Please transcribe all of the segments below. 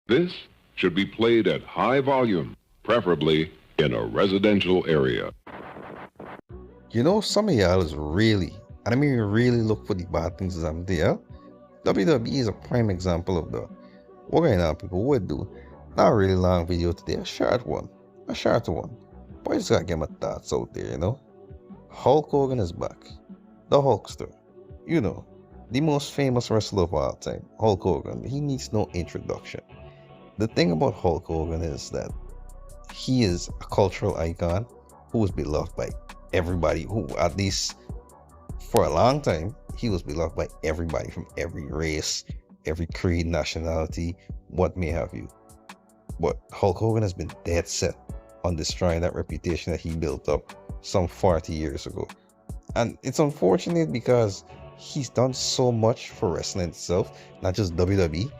This should be played at high volume, preferably in a residential area. You know, some of y'all is really, and I mean really look for the bad things that I'm there. WWE is a prime example of the what kind of people would do. Not a really long video today, a short one. A short one. But I just gotta get my thoughts out there, you know? Hulk Hogan is back. The Hulkster. You know, the most famous wrestler of all time, Hulk Hogan. He needs no introduction. The thing about Hulk Hogan is that he is a cultural icon who was beloved by everybody, who at least for a long time, he was beloved by everybody from every race, every creed, nationality, what may have you. But Hulk Hogan has been dead set on destroying that reputation that he built up some 40 years ago. And it's unfortunate because he's done so much for wrestling itself, not just WWE,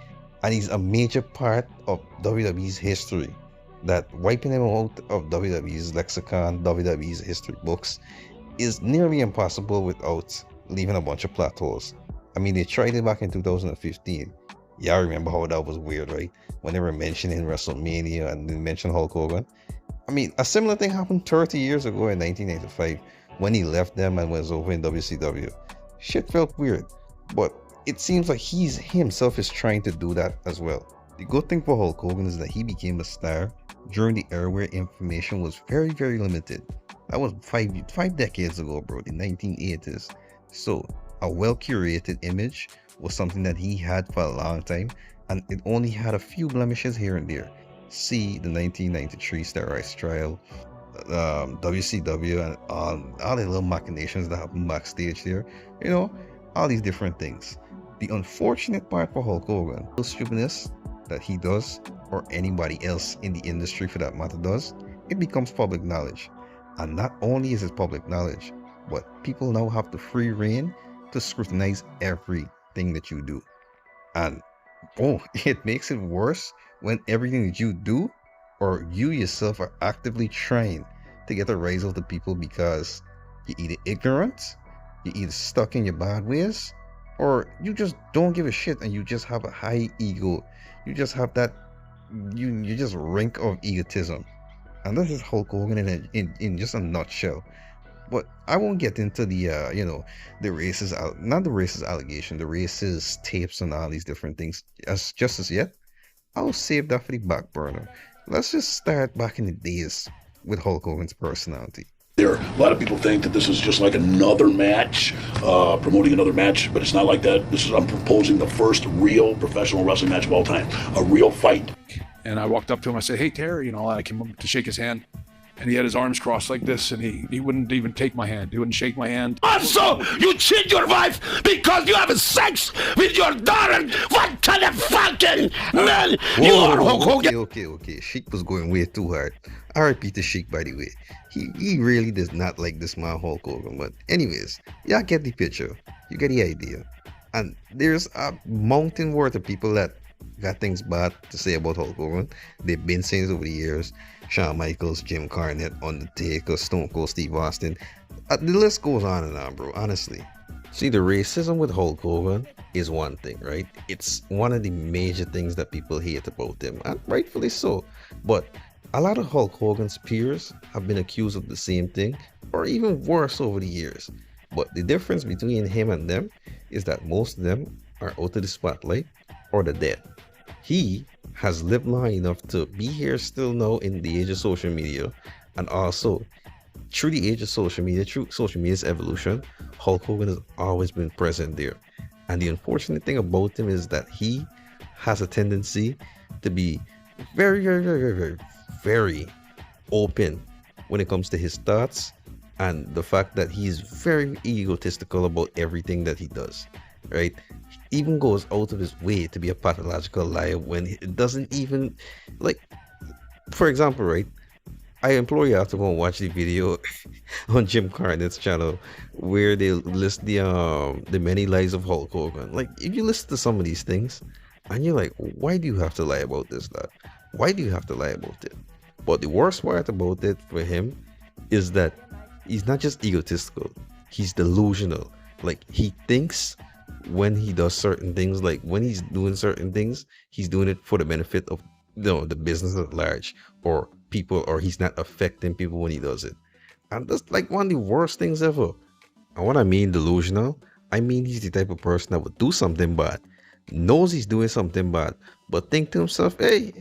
and he's a major part of WWE's history. That wiping him out of WWE's lexicon, WWE's history books, is nearly impossible without leaving a bunch of plot holes. I mean, they tried it back in 2015. Y'all remember how that was weird, right? When they were mentioning WrestleMania and they mentioned Hulk Hogan. I mean, a similar thing happened 30 years ago in 1995 when he left them and was over in WCW. Shit felt weird, but it seems like he himself is trying to do that as well. The good thing for Hulk Hogan is that he became a star during the era where information was very, very limited. That was five decades ago, bro, the 1980s. So a well-curated image was something that he had for a long time, and it only had a few blemishes here and there. See the 1993 steroids trial, WCW, and all the little machinations that happened backstage there. You know, all these different things. The unfortunate part for Hulk Hogan, the stupidness that he does, or anybody else in the industry for that matter does, it becomes public knowledge. And not only is it public knowledge, but people now have the free reign to scrutinize everything that you do. And it makes it worse when everything that you do or you yourself are actively trying to get a rise out of people because you're either ignorant, you're either stuck in your bad ways, or you just don't give a shit and you just have a high ego. You just have that, you just rank of egotism. And this is Hulk Hogan in just a nutshell. But I won't get into the the racist, not the racist allegation, the racist tapes and all these different things as yet. I'll save that for the back burner. Let's just start back in the days with Hulk Hogan's personality. There, a lot of people think that this is just like another match, promoting another match, but it's not like that. I'm proposing the first real professional wrestling match of all time, a real fight. And I walked up to him, I said, "Hey, Terry," I came up to shake his hand, and he had his arms crossed like this, and he wouldn't even take my hand. He wouldn't shake my hand. Also, you cheat your wife because you have sex with your daughter. What kind of fucking man you are, Hulk Hogan? Okay. Sheik was going way too hard. R.I.P. to Sheik, by the way. He really does not like this man Hulk Hogan. But anyways, y'all get the picture. You get the idea. And there's a mountain worth of people that got things bad to say about Hulk Hogan. They've been saying it over the years. Shawn Michaels, Jim Cornette, Undertaker, Stone Cold Steve Austin. The list goes on and on, bro, honestly. See, the racism with Hulk Hogan is one thing, right? It's one of the major things that people hate about him, and rightfully so. But a lot of Hulk Hogan's peers have been accused of the same thing, or even worse over the years. But the difference between him and them is that most of them are out of the spotlight or they're dead. He has lived long enough to be here still now in the age of social media, and also through the age of social media, through social media's evolution, Hulk Hogan has always been present there. And the unfortunate thing about him is that he has a tendency to be very, very, very, very, very, very open when it comes to his thoughts, and the fact that he's very egotistical about everything that he does, right? He even goes out of his way to be a pathological liar when it doesn't even, like, for example, right? I implore you to go and watch the video on Jim Cornette's channel where they list the many lies of Hulk Hogan. Like, if you listen to some of these things and you're like, why do you have to lie about this, that? Why do you have to lie about it? But the worst part about it for him is that he's not just egotistical, he's delusional. Like, he thinks when he does certain things, like when he's doing certain things, he's doing it for the benefit of the business at large or people, or he's not affecting people when he does it. And that's like one of the worst things ever. And what I mean delusional, I mean he's the type of person that would do something bad, knows he's doing something bad, but think to himself, hey,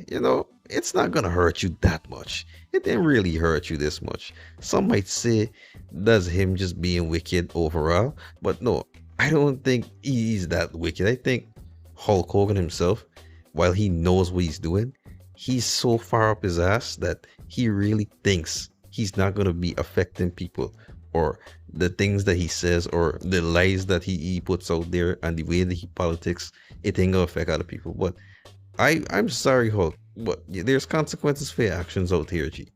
it's not gonna hurt you that much. It didn't really hurt you this much. Some might say that's him just being wicked overall, but no, I don't think he's that wicked. I think Hulk Hogan himself, while he knows what he's doing, he's so far up his ass that he really thinks he's not gonna be affecting people, or the things that he says, or the lies that he puts out there, and the way that he politics, it ain't gonna affect other people. But I'm sorry, Hulk, but there's consequences for your actions out here, G.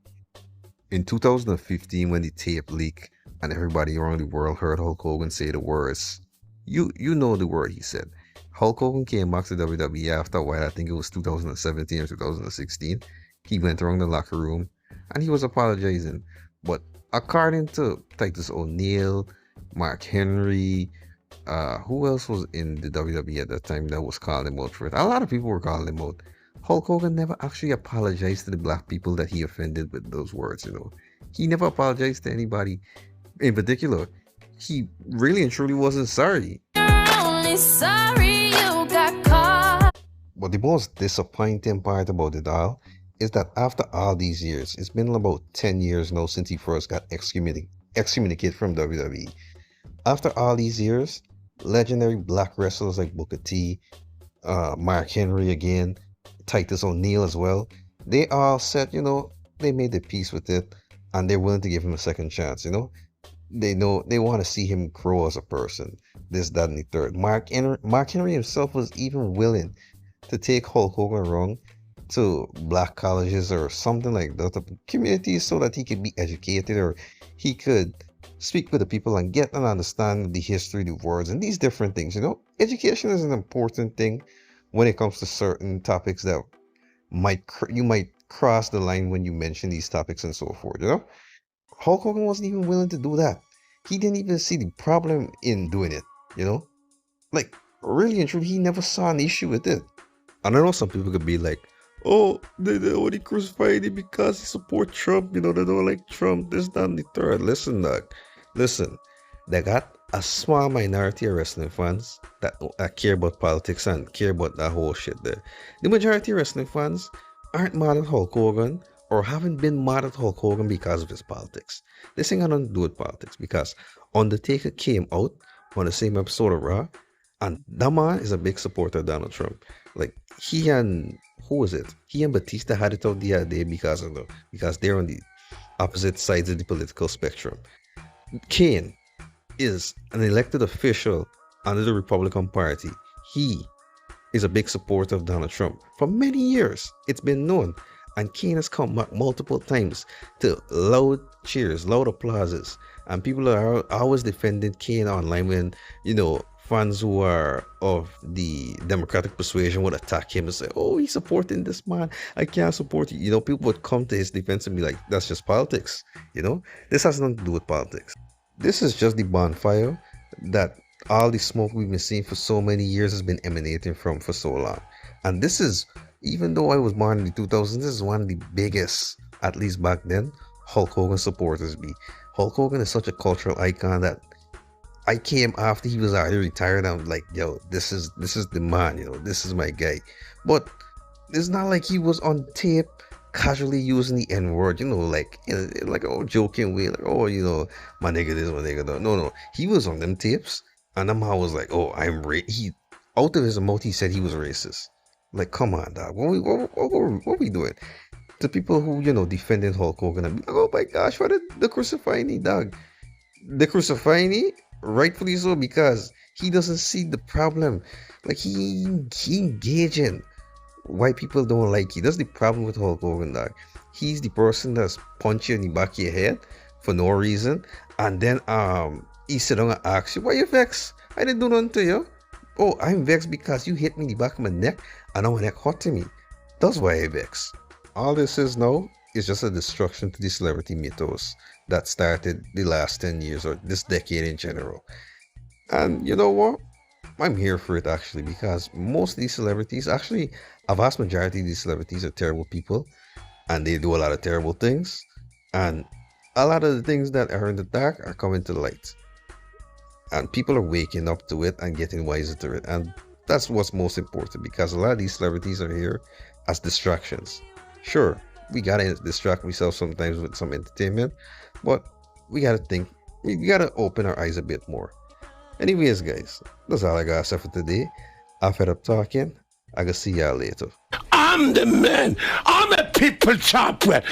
In 2015, when the tape leaked and everybody around the world heard Hulk Hogan say the words, you know the word he said. Hulk Hogan came back to WWE after a while. I think it was 2017 or 2016. He went around the locker room and he was apologizing. But according to Titus O'Neil, Mark Henry, who else was in the WWE at that time that was calling him out for it? A lot of people were calling him out. Hulk Hogan never actually apologized to the black people that he offended with those words, He never apologized to anybody in particular. He really and truly wasn't sorry. You're only sorry you got caught. But the most disappointing part about it all is that after all these years, it's been about 10 years now since he first got excommunicated from WWE. After all these years, legendary black wrestlers like Booker T, Mark Henry again, Titus O'Neil as well, they all said, they made their peace with it and they're willing to give him a second chance, They know they want to see him grow as a person, this, that, and the third. Mark Henry himself was even willing to take Hulk Hogan around to black colleges or something like that, communities, so that he could be educated, or he could speak with the people and get and understand the history, the words, and these different things. Education is an important thing when it comes to certain topics that you might cross the line when you mention these topics and so forth. Hulk Hogan wasn't even willing to do that. He didn't even see the problem in doing it. Like, really and truly, he never saw an issue with it. And I know some people could be like, oh, they only crucified him because he supports Trump. They don't like Trump, this, that, and the third. Listen, dog. Listen, they got a small minority of wrestling fans that care about politics and care about that whole shit there. The majority of wrestling fans aren't mad at Hulk Hogan, or haven't been mad at Hulk Hogan because of his politics. This thing had nothing to do with politics, because Undertaker came out on the same episode of Raw, and that man is a big supporter of Donald Trump. Like, he and Batista had it out the other day because they're on the opposite sides of the political spectrum. Kane is an elected official under the Republican Party. He is a big supporter of Donald Trump. For many years, it's been known. And Kane has come back multiple times to loud cheers, loud applauses. And people are always defending Kane online when, fans who are of the Democratic persuasion would attack him and say, oh, he's supporting this man, I can't support you. People would come to his defense and be like, that's just politics. This has nothing to do with politics. This is just the bonfire that all the smoke we've been seeing for so many years has been emanating from for so long. And this is, even though I was born in the 2000s, this is one of the biggest, at least back then, Hulk Hogan supporters be. Hulk Hogan is such a cultural icon that I came after he was already retired. I'm like, yo, this is the man, this is my guy. But it's not like he was on tape casually using the N-word, like a joking way, like, oh, my nigga this, my nigga that. No, he was on them tapes, and the man was like, oh, he, out of his mouth, he said he was racist. Like, come on, dog. What we doing? To people who, defending Hulk Hogan, and be like, oh my gosh, why did they crucify me, dog? They crucify me, rightfully so, because he doesn't see the problem. Like, he engaging why people don't like you. That's the problem with Hulk Hogan, dog. He's the person that's punch you in the back of your head for no reason, and then he sit down and ask you, why you vexed? I didn't do nothing to you. Oh, I'm vexed because you hit me in the back of my neck and now my neck hot to me. That's why I vex. All this is now is just a destruction to the celebrity mythos that started the last 10 years or this decade in general. And you know what? I'm here for it actually, because most of these celebrities, actually, a vast majority of these celebrities are terrible people, and they do a lot of terrible things, and a lot of the things that are in the dark are coming to the light, and people are waking up to it and getting wiser to it, and that's what's most important, because a lot of these celebrities are here as distractions. Sure, we gotta distract ourselves sometimes with some entertainment, but we gotta think, we gotta open our eyes a bit more. Anyways, guys, that's all I gotta say for today. I'm fed up talking. I can see y'all later. I'm the man. I'm a people champion.